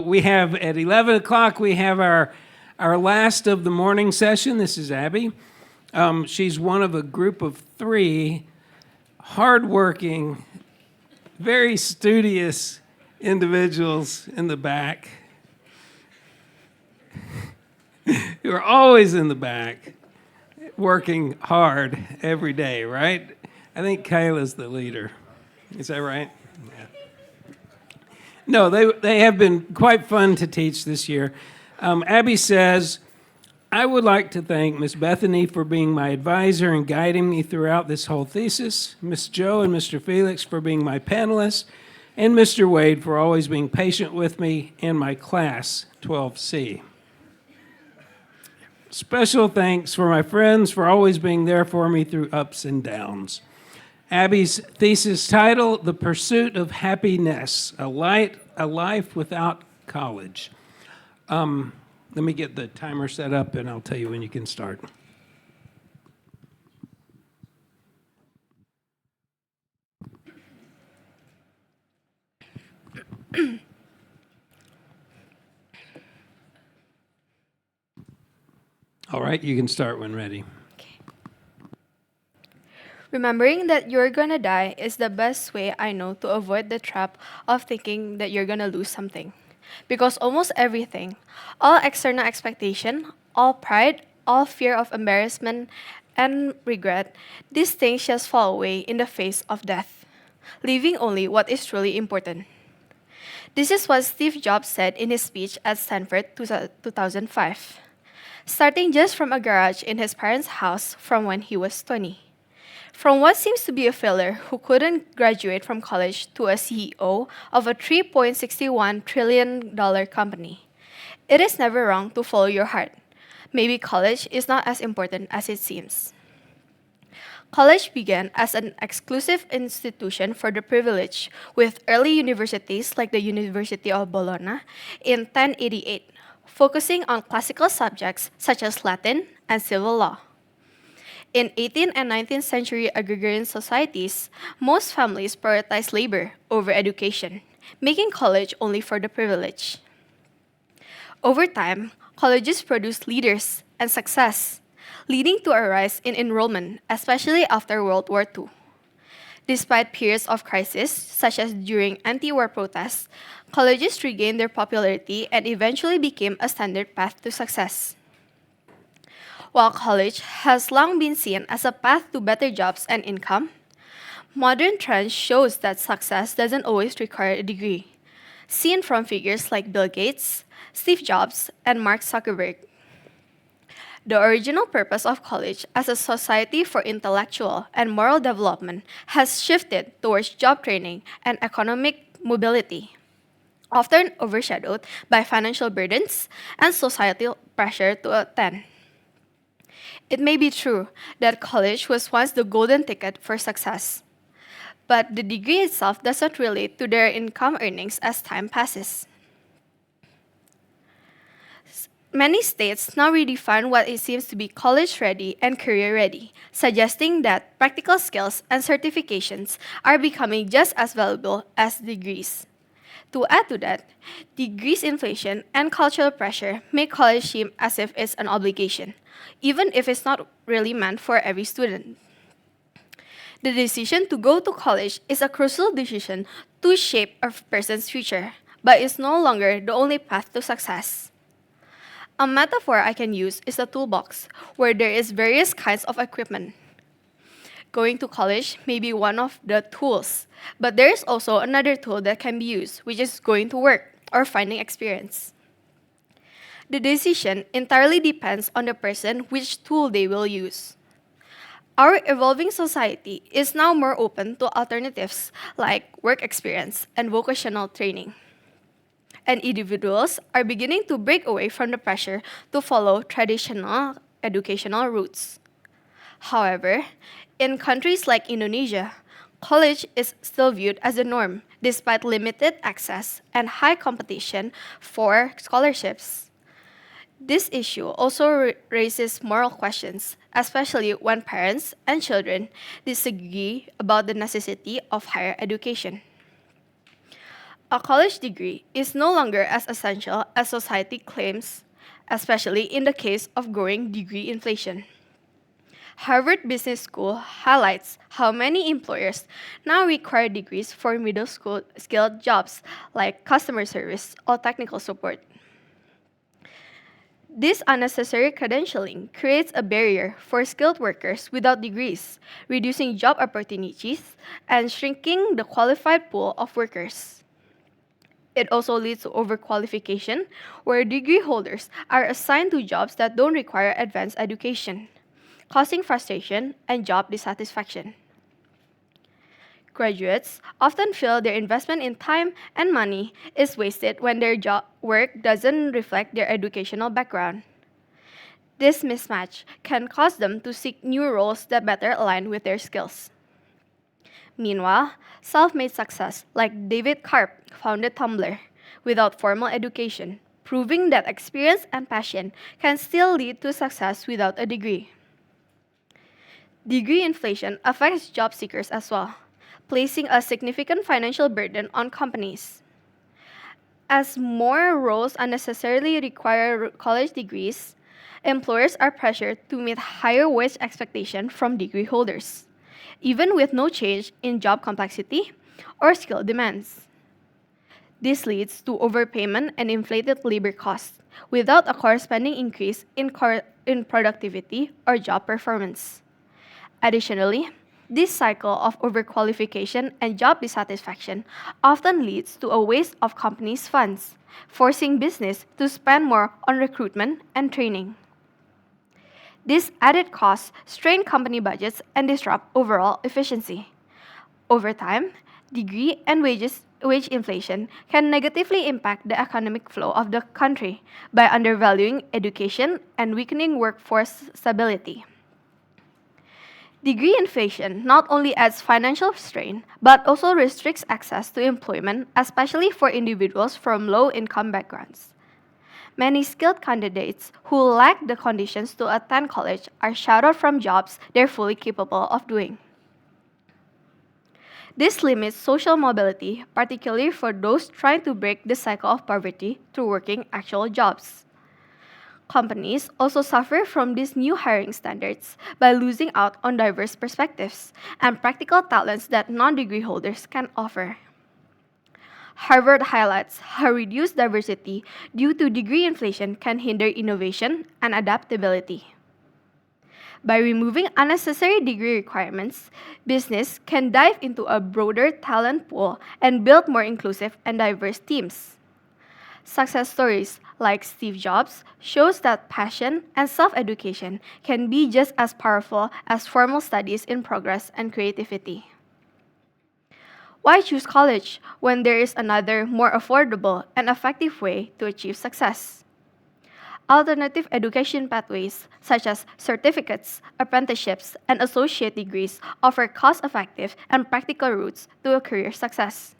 We have at 11 o'clock, we have our last of the morning session. This is Abby. She's one of a group of three hardworking, very studious individuals in the back who are always in the back working hard every day, right? I think Kayla's the leader. Is that right? Yeah. No, they have been quite fun to teach this year. Abby says, I would like to thank Miss Bethany for being my advisor and guiding me throughout this whole thesis, Miss Joe and Mr. Felix for being my panelists, and Mr. Wade for always being patient with me and my class, 12C. Special thanks for my friends for always being there for me through ups and downs. Abby's thesis title, The Pursuit of Happy-ness, a life without college. Let me get the timer set up and I'll tell you when you can start. All right, you can start when ready. Remembering that you're gonna die is the best way I know to avoid the trap of thinking that you're gonna lose something. Because almost everything, all external expectation, all pride, all fear of embarrassment and regret, these things just fall away in the face of death, leaving only what is truly important. This is what Steve Jobs said in his speech at Stanford 2005, starting just from a garage in his parents' house from when he was 20. From what seems to be a failure who couldn't graduate from college to a CEO of a $3.61 trillion company. It is never wrong to follow your heart. Maybe college is not as important as it seems. College began as an exclusive institution for the privileged, with early universities like the University of Bologna in 1088, focusing on classical subjects such as Latin and civil law. In 18th and 19th century agrarian societies, most families prioritized labor over education, making college only for the privileged. Over time, colleges produced leaders and success, leading to a rise in enrollment, especially after World War II. Despite periods of crisis, such as during anti-war protests, colleges regained their popularity and eventually became a standard path to success. While college has long been seen as a path to better jobs and income, modern trends shows that success doesn't always require a degree, seen from figures like Bill Gates, Steve Jobs, and Mark Zuckerberg. The original purpose of college as a society for intellectual and moral development has shifted towards job training and economic mobility, often overshadowed by financial burdens and societal pressure to attend. It may be true that college was once the golden ticket for success, but the degree itself doesn't relate to their income earnings as time passes. Many states now redefine what it seems to be college ready and career ready, suggesting that practical skills and certifications are becoming just as valuable as degrees. To add to that, degrees inflation and cultural pressure make college seem as if it's an obligation, even if it's not really meant for every student. The decision to go to college is a crucial decision to shape a person's future, but it's no longer the only path to success. A metaphor I can use is a toolbox, where there is various kinds of equipment. Going to college may be one of the tools, but there is also another tool that can be used, which is going to work or finding experience. The decision entirely depends on the person which tool they will use. Our evolving society is now more open to alternatives like work experience and vocational training. And individuals are beginning to break away from the pressure to follow traditional educational routes. However, in countries like Indonesia, college is still viewed as the norm despite limited access and high competition for scholarships. This issue also raises moral questions, especially when parents and children disagree about the necessity of higher education. A college degree is no longer as essential as society claims, especially in the case of growing degree inflation. Harvard Business School highlights how many employers now require degrees for middle school skilled jobs like customer service or technical support. This unnecessary credentialing creates a barrier for skilled workers without degrees, reducing job opportunities and shrinking the qualified pool of workers. It also leads to overqualification, where degree holders are assigned to jobs that don't require advanced education, causing frustration and job dissatisfaction. Graduates often feel their investment in time and money is wasted when their job work doesn't reflect their educational background. This mismatch can cause them to seek new roles that better align with their skills. Meanwhile, self-made success like David Karp founded Tumblr without formal education, proving that experience and passion can still lead to success without a degree. Degree inflation affects job seekers as well, placing a significant financial burden on companies. As more roles unnecessarily require college degrees, employers are pressured to meet higher wage expectations from degree holders, even with no change in job complexity or skill demands. This leads to overpayment and inflated labor costs without a corresponding increase in productivity or job performance. Additionally, this cycle of overqualification and job dissatisfaction often leads to a waste of companies' funds, forcing business to spend more on recruitment and training. These added costs strain company budgets and disrupt overall efficiency. Over time, degree and wage inflation can negatively impact the economic flow of the country by undervaluing education and weakening workforce stability. Degree inflation not only adds financial strain, but also restricts access to employment, especially for individuals from low income backgrounds. Many skilled candidates who lack the conditions to attend college are shut out from jobs they're fully capable of doing. This limits social mobility, particularly for those trying to break the cycle of poverty through working actual jobs. Companies also suffer from these new hiring standards by losing out on diverse perspectives and practical talents that non-degree holders can offer. Harvard highlights how reduced diversity due to degree inflation can hinder innovation and adaptability. By removing unnecessary degree requirements, business can dive into a broader talent pool and build more inclusive and diverse teams. Success stories like Steve Jobs shows that passion and self-education can be just as powerful as formal studies in progress and creativity. Why choose college when there is another, more affordable and effective way to achieve success? Alternative education pathways, such as certificates, apprenticeships, and associate degrees, offer cost-effective and practical routes to a career success,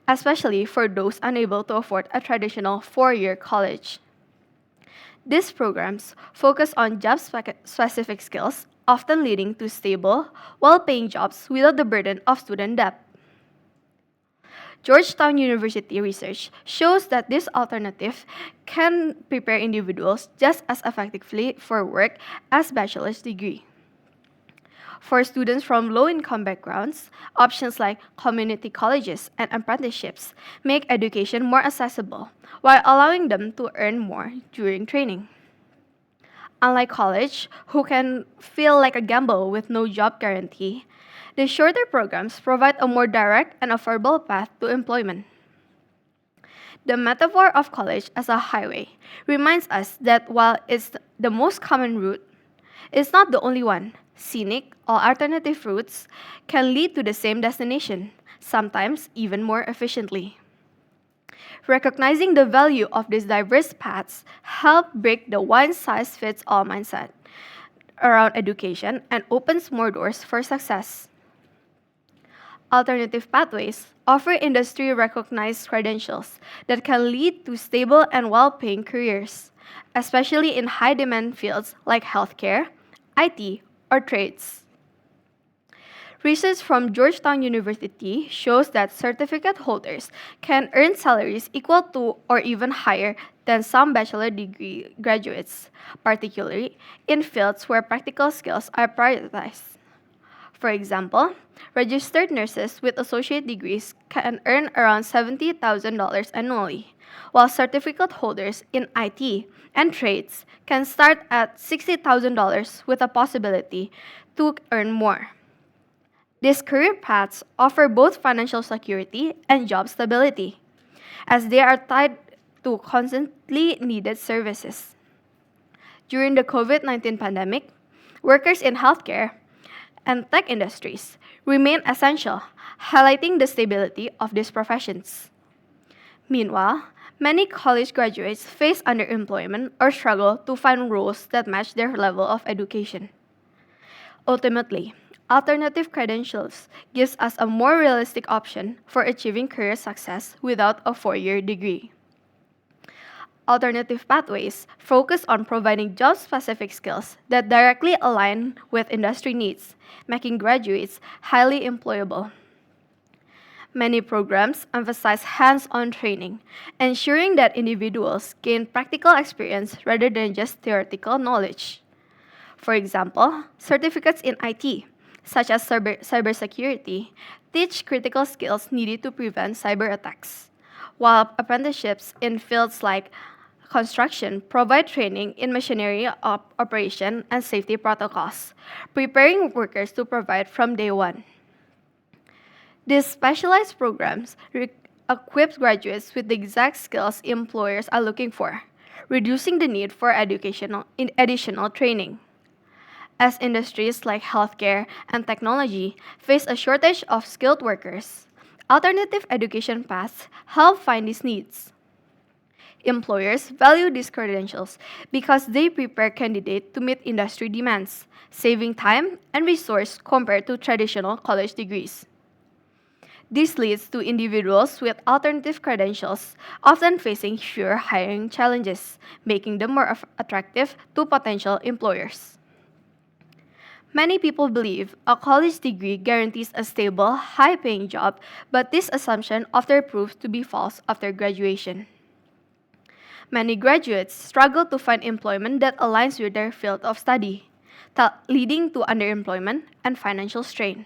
especially for those unable to afford a traditional four-year college. These programs focus on job-specific skills, often leading to stable, well-paying jobs without the burden of student debt. Georgetown University research shows that this alternative can prepare individuals just as effectively for work as bachelor's degree. For students from low-income backgrounds, options like community colleges and apprenticeships make education more accessible while allowing them to earn more during training. Unlike college, who can feel like a gamble with no job guarantee, the shorter programs provide a more direct and affordable path to employment. The metaphor of college as a highway reminds us that while it's the most common route, it's not the only one. Scenic or alternative routes can lead to the same destination, sometimes even more efficiently. Recognizing the value of these diverse paths helps break the one-size-fits-all mindset around education and opens more doors for success. Alternative pathways offer industry-recognized credentials that can lead to stable and well-paying careers, especially in high-demand fields like healthcare, IT, or trades. Research from Georgetown University shows that certificate holders can earn salaries equal to or even higher than some bachelor degree graduates, particularly in fields where practical skills are prioritized. For example, registered nurses with associate degrees can earn around $70,000 annually, while certificate holders in IT and trades can start at $60,000 with a possibility to earn more. These career paths offer both financial security and job stability, as they are tied to constantly needed services. During the COVID 19 pandemic, workers in healthcare and tech industries remain essential, highlighting the stability of these professions. Meanwhile, many college graduates face underemployment or struggle to find roles that match their level of education. Ultimately, alternative credentials gives us a more realistic option for achieving career success without a four-year degree. Alternative pathways focus on providing job-specific skills that directly align with industry needs, making graduates highly employable. Many programs emphasize hands-on training, ensuring that individuals gain practical experience rather than just theoretical knowledge. For example, certificates in IT, such as cybersecurity, teach critical skills needed to prevent cyber attacks, while apprenticeships in fields like construction provide training in machinery operation and safety protocols, preparing workers to provide from day one. These specialized programs equip graduates with the exact skills employers are looking for, reducing the need for additional training. As industries like healthcare and technology face a shortage of skilled workers, alternative education paths help find these needs. Employers value these credentials because they prepare candidates to meet industry demands, saving time and resource compared to traditional college degrees. This leads to individuals with alternative credentials often facing fewer hiring challenges, making them more attractive to potential employers. Many people believe a college degree guarantees a stable, high paying job, but this assumption often proves to be false after graduation. Many graduates struggle to find employment that aligns with their field of study, leading to underemployment and financial strain.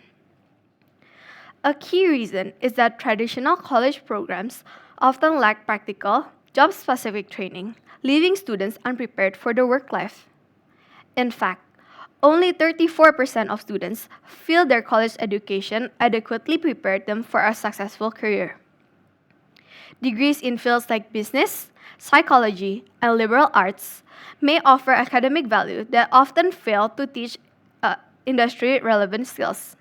A key reason is that traditional college programs often lack practical, job specific training, leaving students unprepared for the work life. In fact, only 34% of students feel their college education adequately prepared them for a successful career. Degrees in fields like business, psychology, and liberal arts may offer academic value that often fail to teach industry relevant skills,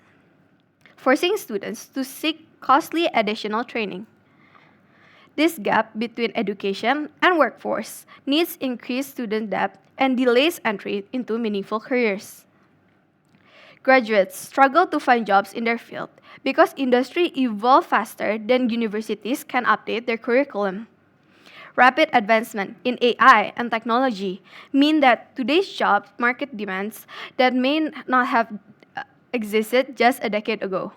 forcing students to seek costly additional training. This gap between education and workforce needs increased student depth and delays entry into meaningful careers. Graduates struggle to find jobs in their field because industry evolves faster than universities can update their curriculum. Rapid advancement in AI and technology mean that today's job market demands that may not have existed just a decade ago.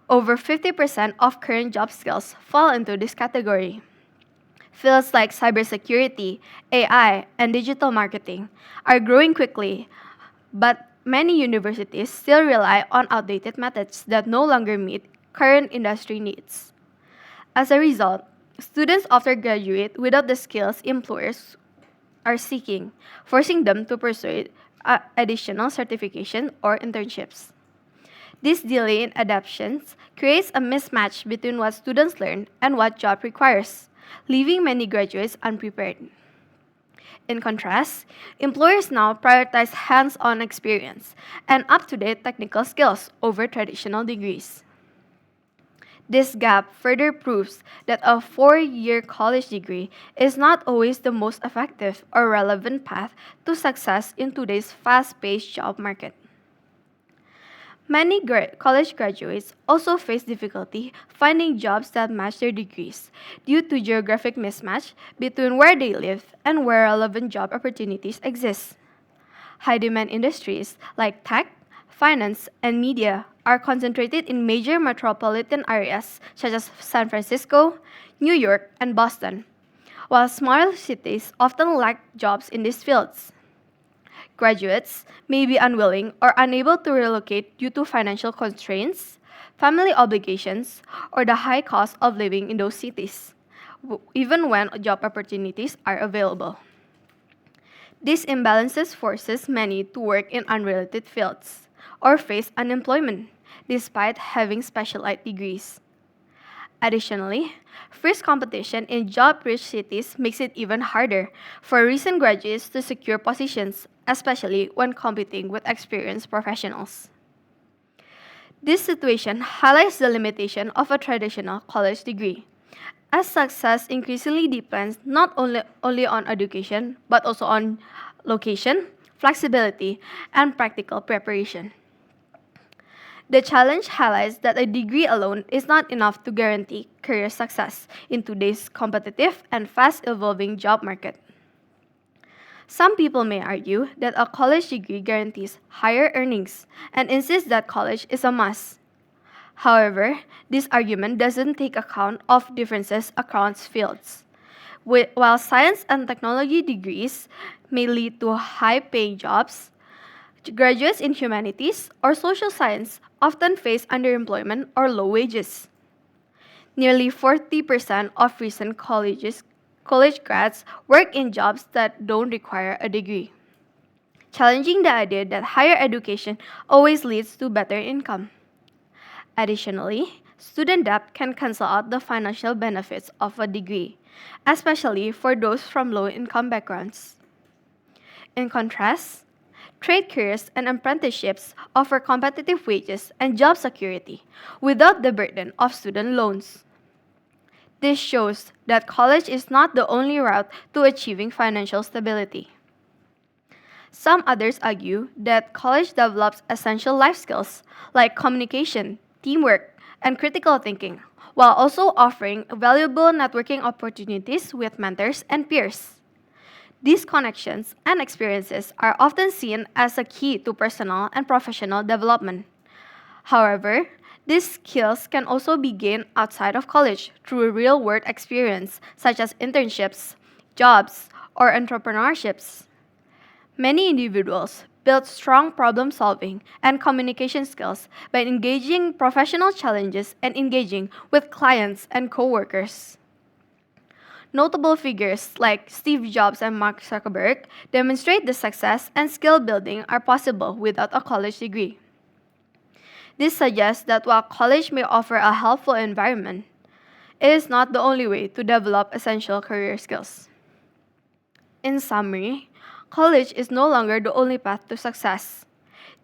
Over 50% of current job skills fall into this category. Fields like cybersecurity, AI, and digital marketing are growing quickly, but many universities still rely on outdated methods that no longer meet current industry needs. As a result, students often graduate without the skills employers are seeking, forcing them to pursue additional certification or internships. This delay in adaptations creates a mismatch between what students learn and what job requires, leaving many graduates unprepared. In contrast, employers now prioritize hands-on experience and up-to-date technical skills over traditional degrees. This gap further proves that a four-year college degree is not always the most effective or relevant path to success in today's fast-paced job market. Many college graduates also face difficulty finding jobs that match their degrees due to geographic mismatch between where they live and where relevant job opportunities exist. High demand industries like tech, finance, and media are concentrated in major metropolitan areas such as San Francisco, New York, and Boston, while smaller cities often lack jobs in these fields. Graduates may be unwilling or unable to relocate due to financial constraints, family obligations, or the high cost of living in those cities, even when job opportunities are available. This imbalances forces many to work in unrelated fields or face unemployment despite having specialized degrees. Additionally, fierce competition in job-rich cities makes it even harder for recent graduates to secure positions, especially when competing with experienced professionals. This situation highlights the limitation of a traditional college degree, as success increasingly depends not only on education, but also on location, flexibility, and practical preparation. The challenge highlights that a degree alone is not enough to guarantee career success in today's competitive and fast evolving job market. Some people may argue that a college degree guarantees higher earnings and insist that college is a must. However, this argument doesn't take account of differences across fields. While science and technology degrees may lead to high paying jobs, graduates in humanities or social science often face underemployment or low wages. Nearly 40% of recent college grads work in jobs that don't require a degree, challenging the idea that higher education always leads to better income. Additionally, student debt can cancel out the financial benefits of a degree, especially for those from low-income backgrounds. In contrast, trade careers and apprenticeships offer competitive wages and job security without the burden of student loans. This shows that college is not the only route to achieving financial stability. Some others argue that college develops essential life skills like communication, teamwork, and critical thinking, while also offering valuable networking opportunities with mentors and peers. These connections and experiences are often seen as a key to personal and professional development. However, these skills can also be gained outside of college through real world experience, such as internships, jobs, or entrepreneurships. Many individuals build strong problem solving and communication skills by engaging professional challenges and engaging with clients and coworkers. Notable figures like Steve Jobs and Mark Zuckerberg demonstrate the success and skill building are possible without a college degree. This suggests that while college may offer a helpful environment, it is not the only way to develop essential career skills. In summary, college is no longer the only path to success.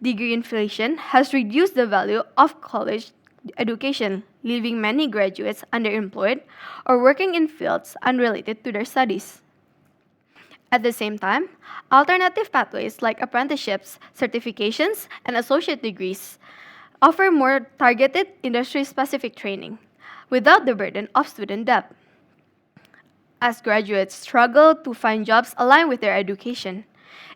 Degree inflation has reduced the value of college education, leaving many graduates underemployed or working in fields unrelated to their studies. At the same time, alternative pathways like apprenticeships, certifications, and associate degrees offer more targeted industry specific training without the burden of student debt. As graduates struggle to find jobs aligned with their education,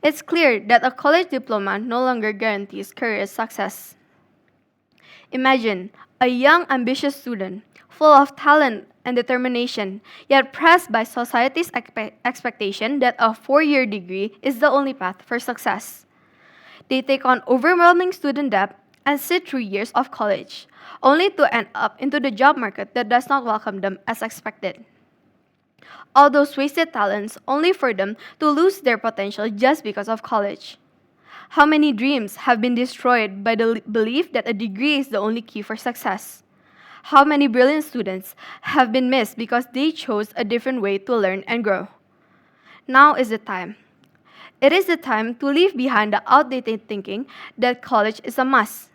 it's clear that a college diploma no longer guarantees career success. Imagine a young, ambitious student, full of talent and determination, yet pressed by society's expectation that a 4-year degree is the only path for success. They take on overwhelming student debt and sit through years of college, only to end up into the job market that does not welcome them as expected. All those wasted talents only for them to lose their potential just because of college. How many dreams have been destroyed by the belief that a degree is the only key for success? How many brilliant students have been missed because they chose a different way to learn and grow? Now is the time. It is the time to leave behind the outdated thinking that college is a must.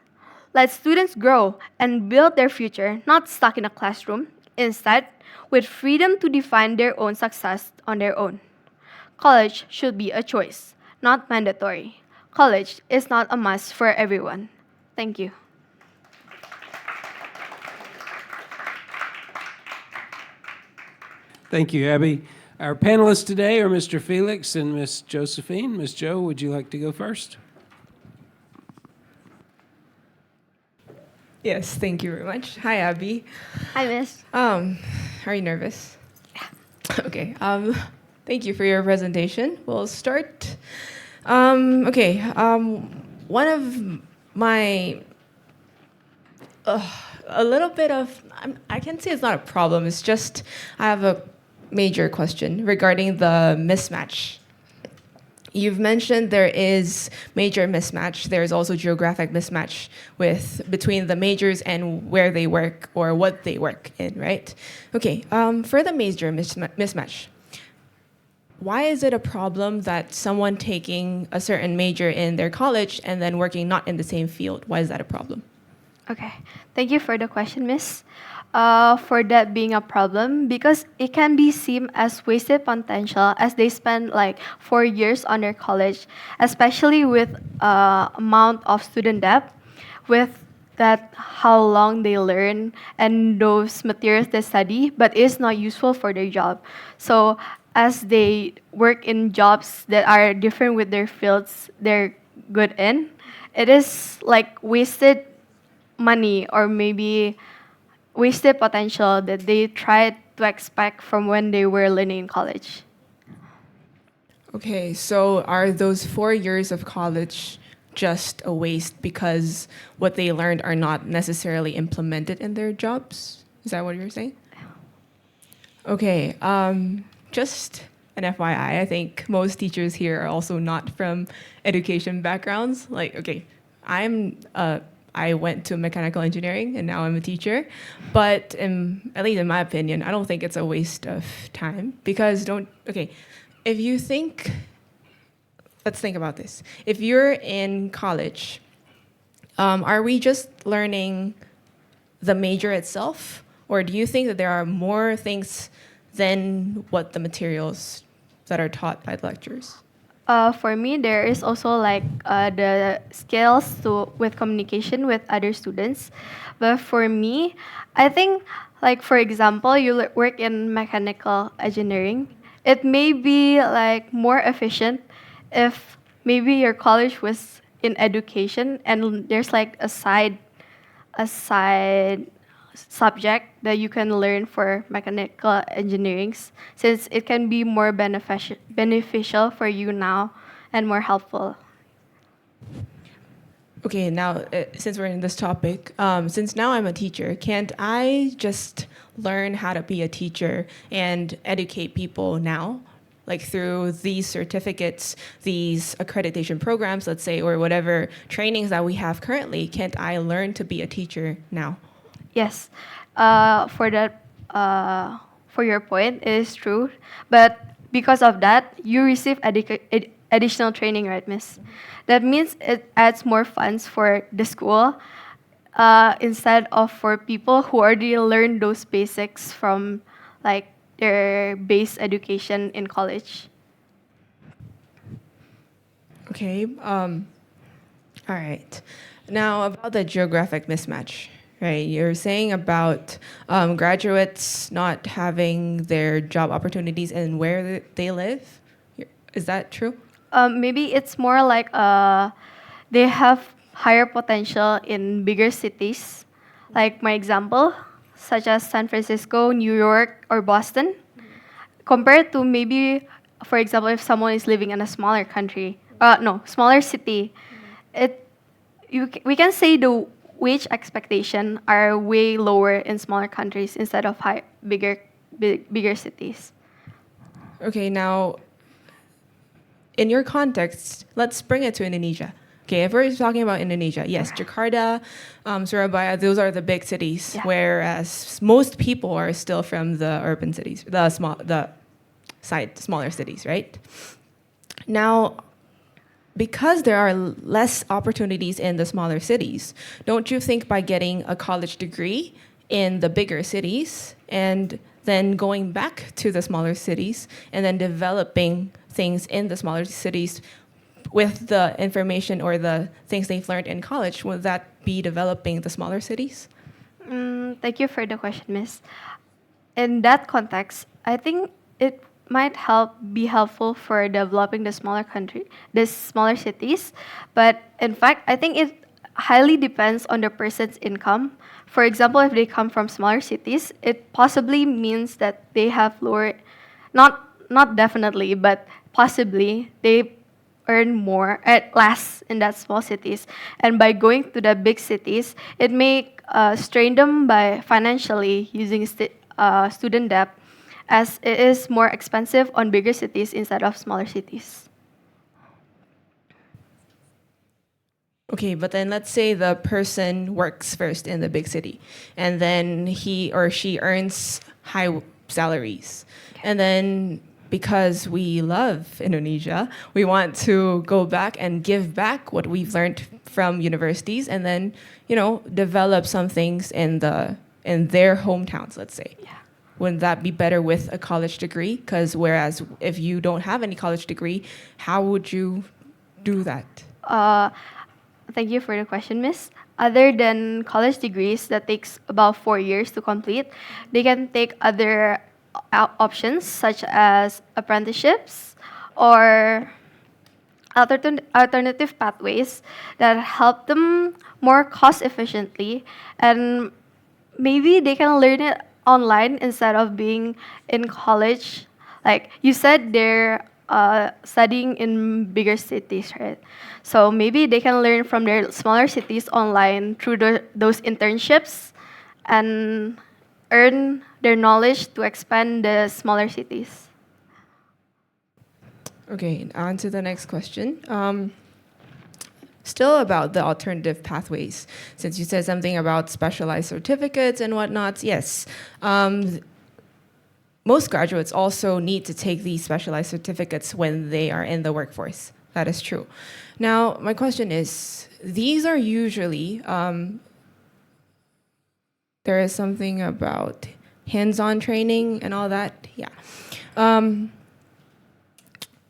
Let students grow and build their future, not stuck in a classroom, instead, with freedom to define their own success on their own. College should be a choice, not mandatory. College is not a must for everyone. Thank you. Thank you, Abby. Our panelists today are Mr. Felix and Miss Josephine. Miss Jo, would you like to go first? Yes, thank you very much. Hi, Abby. Hi, Miss. Are you nervous? Okay. Thank you for your presentation. We'll start. Okay. One of my a little bit of I can say it's not a problem. It's just I have a major question regarding the mismatch. You've mentioned there is major mismatch. There's also geographic mismatch with between the majors and where they work or what they work in, right? Okay. For the major mismatch, why is it a problem that someone taking a certain major in their college and then working not in the same field? Why is that a problem? Okay, thank you for the question, Miss. For that being a problem, because it can be seen as wasted potential as they spend like 4 years on their college, especially with amount of student debt, with that how long they learn and those materials they study, but it's not useful for their job. So as they work in jobs that are different with their fields they're good in, it is like wasted money or maybe wasted potential that they tried to expect from when they were learning in college. Okay, so are those 4 years of college just a waste because what they learned are not necessarily implemented in their jobs? Is that what you're saying? Okay, just an FYI, I think most teachers here are also not from education backgrounds. Like, okay, I went to mechanical engineering and now I'm a teacher, but at least in my opinion, I don't think it's a waste of time because if you think, let's think about this. If you're in college, are we just learning the major itself, or do you think that there are more things than what the materials that are taught by the lecturers? For me, there is also like the skills to with communication with other students. But for me, I think like for example, you work in mechanical engineering. It may be like more efficient if maybe your college was in education and there's like a side subject that you can learn for mechanical engineering since it can be more beneficial for you now and more helpful. Okay, now since we're in this topic, since now I'm a teacher, can't I just learn how to be a teacher and educate people now? Like through these certificates, these accreditation programs, let's say, or whatever trainings that we have currently, can't I learn to be a teacher now? Yes, for that, for your point, it is true. But because of that, you receive additional training, right, Miss? That means it adds more funds for the school instead of for people who already learned those basics from like their base education in college. Okay, all right. Now, about the geographic mismatch, right? You're saying about graduates not having their job opportunities and where they live. Is that true? Maybe it's more like they have higher potential in bigger cities. Like my example, such as San Francisco, New York, or Boston, compared to maybe, for example, if someone is living in a smaller country, no, smaller city, it we can say the wage expectation are way lower in smaller countries instead of bigger cities. Okay, now in your context, let's bring it to Indonesia. Okay, if we're talking about Indonesia, yes, Jakarta, Surabaya, those are the big cities, Yeah. whereas most people are still from the urban cities, the smaller cities, right? Now, because there are less opportunities in the smaller cities, don't you think by getting a college degree in the bigger cities and then going back to the smaller cities and then developing things in the smaller cities with the information or the things they've learned in college, would that be developing the smaller cities? Thank you for the question, Miss. In that context, I think it might be helpful for developing the smaller cities. But in fact, I think it highly depends on the person's income. For example, if they come from smaller cities, it possibly means that they have lower, not definitely, but possibly they earn more at less in that small cities. And by going to the big cities, it may strain them by financially using student debt, as it is more expensive on bigger cities instead of smaller cities. Okay, but then let's say the person works first in the big city, and then he or she earns high salaries. And then because we love Indonesia, we want to go back and give back what we've learned from universities, and then, develop some things in their hometowns, let's say. Yeah. Wouldn't that be better with a college degree? Because whereas if you don't have any college degree, how would you do that? Thank you for the question, Miss. Other than college degrees that takes about 4 years to complete, they can take other options such as apprenticeships or alternative pathways that help them more cost efficiently, and maybe they can learn it online instead of being in college. Like you said, they're studying in bigger cities, right? So maybe they can learn from their smaller cities online through those internships and earn their knowledge to expand the smaller cities. Okay, on to the next question. Still about the alternative pathways, since you said something about specialized certificates and whatnot. Yes, most graduates also need to take these specialized certificates when they are in the workforce. That is true. Now, my question is, these are usually, there is something about hands-on training and all that. Yeah.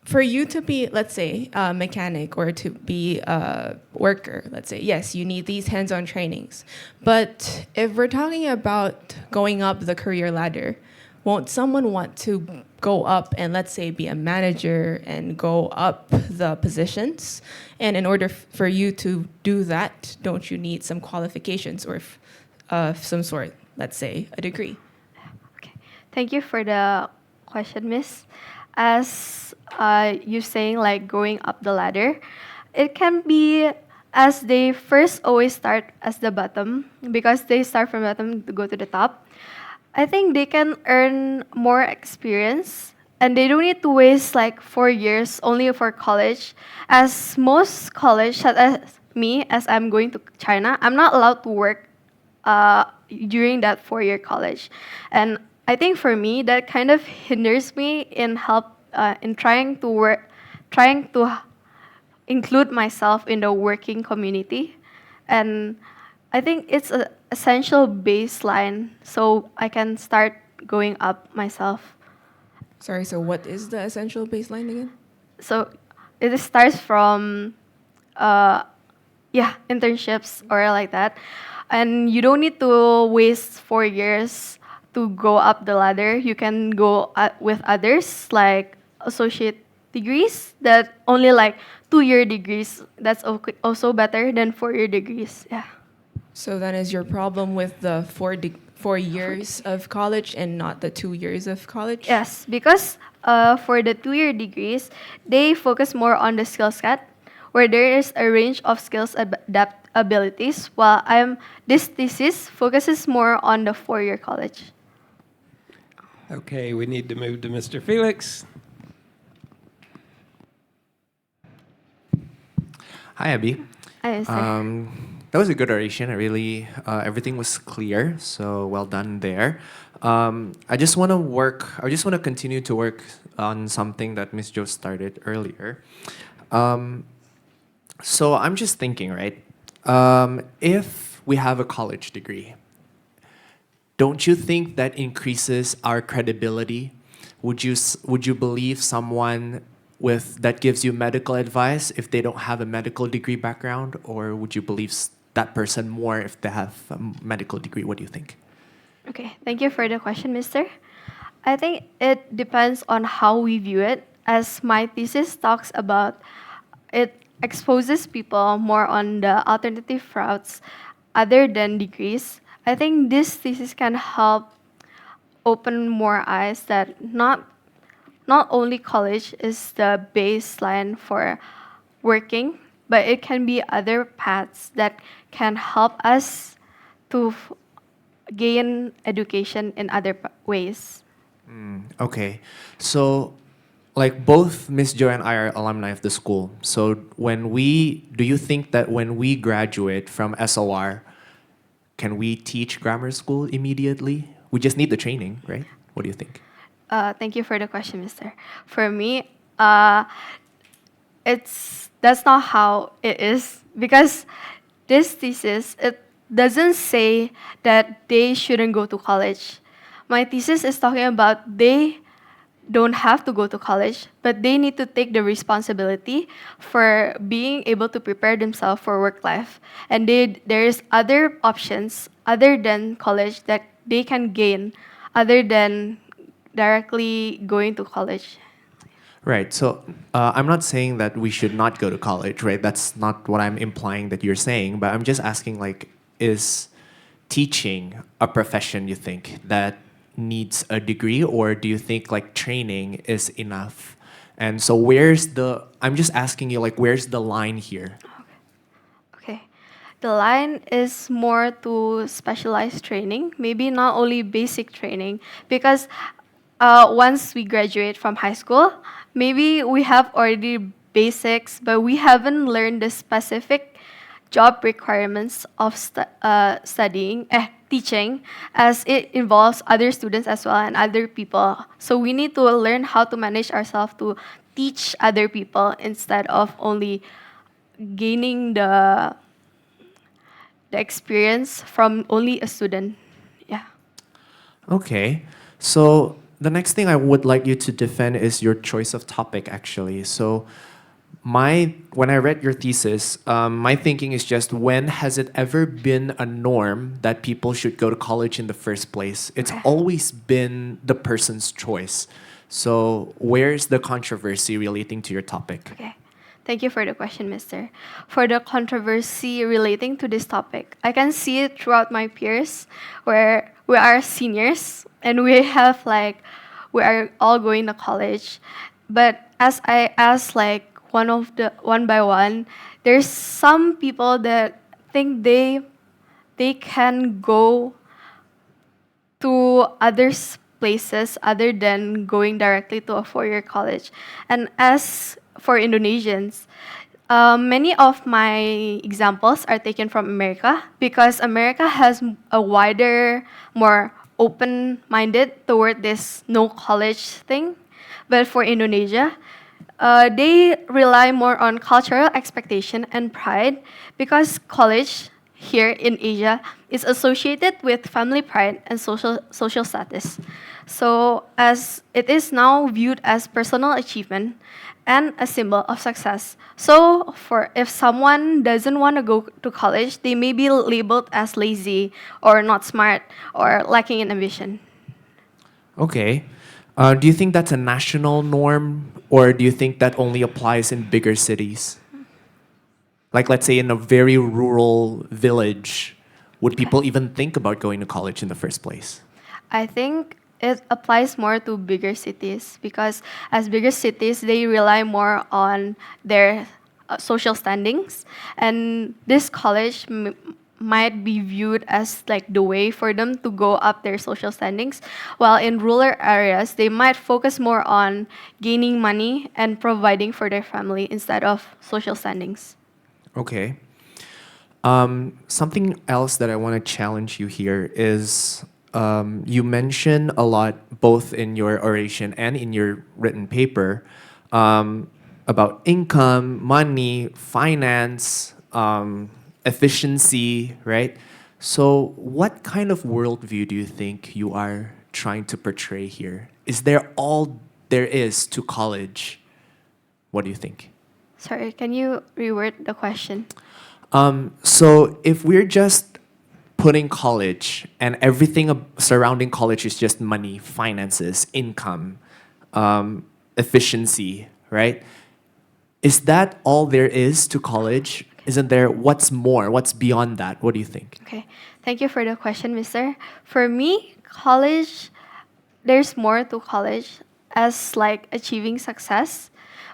For you to be, let's say, a mechanic or to be a worker, let's say, yes, you need these hands-on trainings. But if we're talking about going up the career ladder, won't someone want to go up and, let's say, be a manager and go up the positions? And in order for you to do that, don't you need some qualifications or some sort, let's say, a degree? Okay. Thank you for the question, Miss. As you saying, like going up the ladder, it can be as they first always start as the bottom because they start from bottom to go to the top. I think they can earn more experience and they don't need to waste like 4 years only for college. As most college, such as me, as I'm going to China, I'm not allowed to work during that 4 year college. And I think for me, that kind of hinders me in trying to include myself in the working community. And I think it's an essential baseline so I can start going up myself. Sorry, so what is the essential baseline again? So it starts from, internships or like that. And you don't need to waste 4 years to go up the ladder. You can go with others, like associate degrees that only like 2 year degrees. That's also better than 4 year degrees. Yeah. So then is your problem with the 4 years of college and not the 2 years of college? Yes, because for the 2 year degrees, they focus more on the skill set, where there is a range of skills abilities, while this thesis focuses more on the 4 year college. Okay, we need to move to Mr. Felix. Hi, Abby. Ayun, sir. That was a good oration. I really, everything was clear, so well done there. I just want to continue to work on something that Miss Jo started earlier. So I'm just thinking, right? If we have a college degree, don't you think that increases our credibility? Would you believe someone that gives you medical advice if they don't have a medical degree background, or would you believe that person more if they have a medical degree? What do you think? Okay, thank you for the question, mister. I think it depends on how we view it. As my thesis talks about it, exposes people more on the alternative routes other than degrees, I think this thesis can help open more eyes that not only college is the baseline for working, but it can be other paths that can help us to gain education in other ways. Okay. So, like both Miss Jo and I are alumni of the school. So, do you think that when we graduate from SOR, can we teach grammar school immediately? We just need the training, right? What do you think? Thank you for the question, Mister. For me, that's not how it is because this thesis it doesn't say that they shouldn't go to college. My thesis is talking about they don't have to go to college, but they need to take the responsibility for being able to prepare themselves for work life. And there's other options other than college that they can gain other than directly going to college. Right. So I'm not saying that we should not go to college, right? That's not what I'm implying that you're saying. But I'm just asking, like, is teaching a profession you think that needs a degree, or do you think like training is enough? And so I'm just asking you, like, where's the line here? Okay. The line is more to specialized training, maybe not only basic training, because once we graduate from high school, maybe we have already basics, but we haven't learned the specific job requirements of teaching, as it involves other students as well and other people. So we need to learn how to manage ourselves to teach other people instead of only gaining the experience from only a student. Yeah. Okay. So the next thing I would like you to defend is your choice of topic, actually. So when I read your thesis, my thinking is just, when has it ever been a norm that people should go to college in the first place? It's Okay. always been the person's choice. So where's the controversy relating to your topic? Okay. Thank you for the question, Mister. For the controversy relating to this topic, I can see it throughout my peers where we are seniors and we are all going to college. But as I ask like one by one, there's some people that think they can go to places other than going directly to a four-year college. And as for Indonesians, many of my examples are taken from America because America has a wider, more open-minded toward this no college thing. But for Indonesia, they rely more on cultural expectation and pride because college here in Asia is associated with family pride and social status. So as it is now viewed as personal achievement and a symbol of success. So for if someone doesn't want to go to college, they may be labeled as lazy or not smart or lacking in ambition. Okay. Do you think that's a national norm, or do you think that only applies in bigger cities? Like, let's say in a very rural village, would people even think about going to college in the first place? I think it applies more to bigger cities because as bigger cities, they rely more on their social standings, and this college might be viewed as like the way for them to go up their social standings, while in rural areas, they might focus more on gaining money and providing for their family instead of social standings. Okay. Something else that I want to challenge you here is, you mention a lot, both in your oration and in your written paper, about income, money, finance, efficiency, right? So, what kind of worldview do you think you are trying to portray here? Is there all there is to college? What do you think? Sorry, can you reword the question? So if we're just putting college and everything surrounding college is just money, finances, income, efficiency, right? Is that all there is to college? Isn't there what's more? What's beyond that? What do you think? Okay. Thank you for the question, mister. For me, college, there's more to college as like achieving success.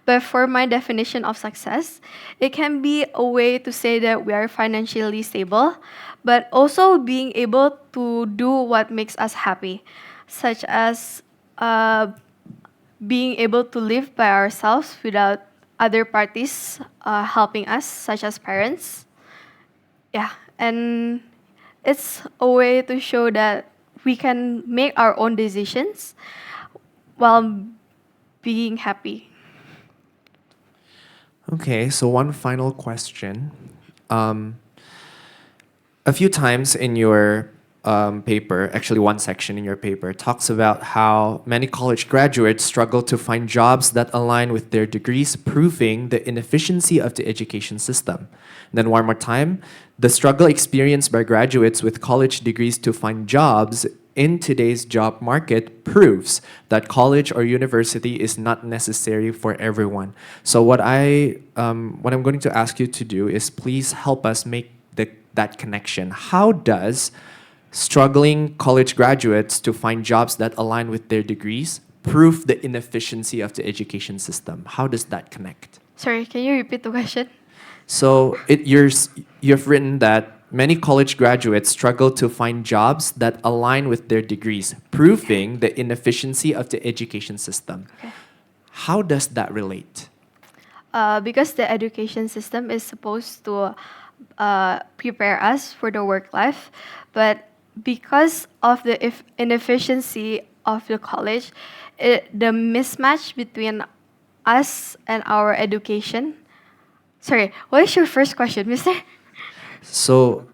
But for my definition of success, it can be a way to say that we are financially stable, but also being able to do what makes us happy, such as being able to live by ourselves without other parties helping us, such as parents. Yeah, and it's a way to show that we can make our own decisions while being happy. Okay, so one final question. Um, a few times in your paper, actually one section in your paper, talks about how many college graduates struggle to find jobs that align with their degrees, proving the inefficiency of the education system. And then one more time, the struggle experienced by graduates with college degrees to find jobs in today's job market proves that college or university is not necessary for everyone. So what I'm going to ask you to do is please help us make that connection. How does struggling college graduates to find jobs that align with their degrees prove the inefficiency of the education system? How does that connect? Sorry, can you repeat the question? So you've written that many college graduates struggle to find jobs that align with their degrees, proving the inefficiency of the education system. Okay. How does that relate? Because the education system is supposed to prepare us for the work life, but because of the inefficiency of the college, the mismatch between us and our education. Sorry, what is your first question, mister? So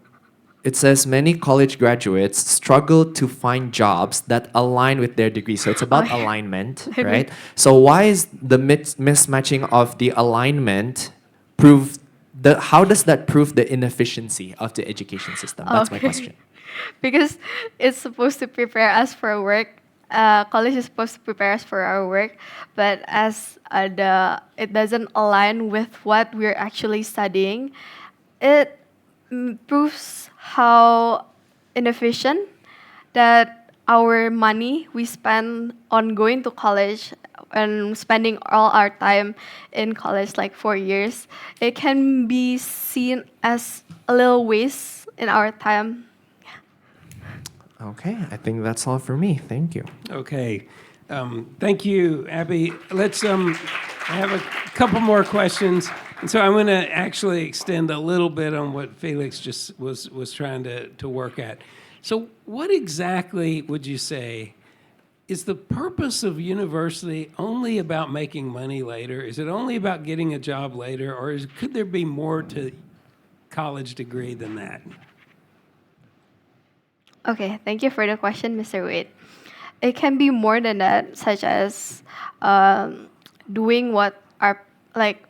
it says many college graduates struggle to find jobs that align with their degree. So it's about Okay. alignment, Okay. right? So why is the mismatching of the alignment prove how does that prove the inefficiency of the education system? That's my Okay. question. Because it's supposed to prepare us for work. College is supposed to prepare us for our work, but as it doesn't align with what we're actually studying, it proves how inefficient that our money we spend on going to college and spending all our time in college, like 4 years, it can be seen as a little waste in our time. Okay, I think that's all for me. Thank you. Okay. Thank you, Abby. I have a couple more questions. And so I'm going to actually extend a little bit on what Felix just was trying to work at. So what exactly would you say is the purpose of university only about making money later? Is it only about getting a job later? Or could there be more to college degree than that? Okay, thank you for the question, Mr. Wade. It can be more than that, such as doing what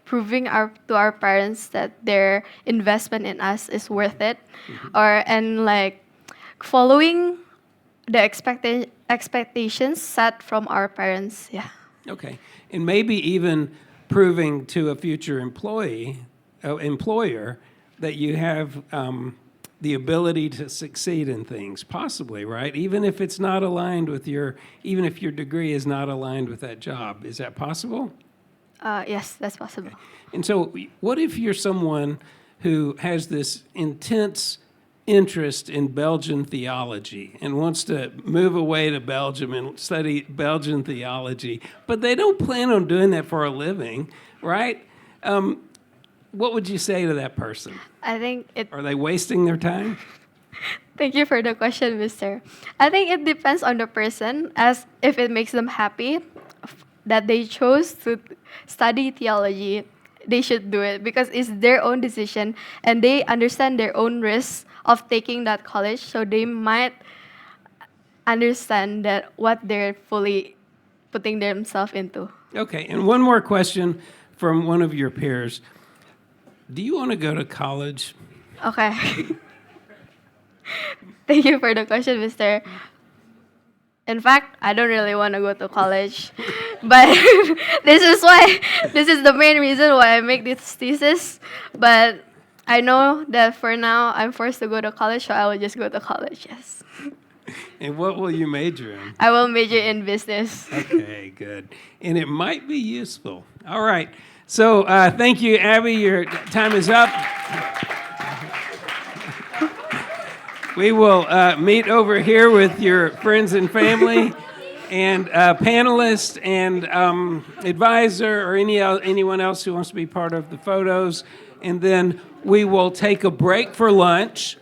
proving to our parents that their investment in us is worth it, and like following the expectations set from our parents. Yeah. Okay. And maybe even proving to a future employer that you have the ability to succeed in things, possibly, right? Even if it's not aligned with even if your degree is not aligned with that job. Is that possible? Yes, that's possible. And so what if you're someone who has this intense interest in Belgian theology and wants to move away to Belgium and study Belgian theology, but they don't plan on doing that for a living, right? What would you say to that person? I think it. Are they wasting their time? Thank you for the question, mister. I think it depends on the person, as if it makes them happy that they chose to study theology, they should do it because it's their own decision and they understand their own risks of taking that college, so they might understand that what they're fully putting themselves into. Okay, and one more question from one of your peers. Do you want to go to college? Okay. Thank you for the question, mister. In fact, I don't really want to go to college. But this is the main reason why I make this thesis. But I know that for now I'm forced to go to college, so I will just go to college. Yes, And what will you major in? I will major in business. Okay, good. And it might be useful. All right. So thank you, Abby. Your time is up. We will meet over here with your friends and family and panelists and advisor or anyone else who wants to be part of the photos. And then we will take a break for lunch.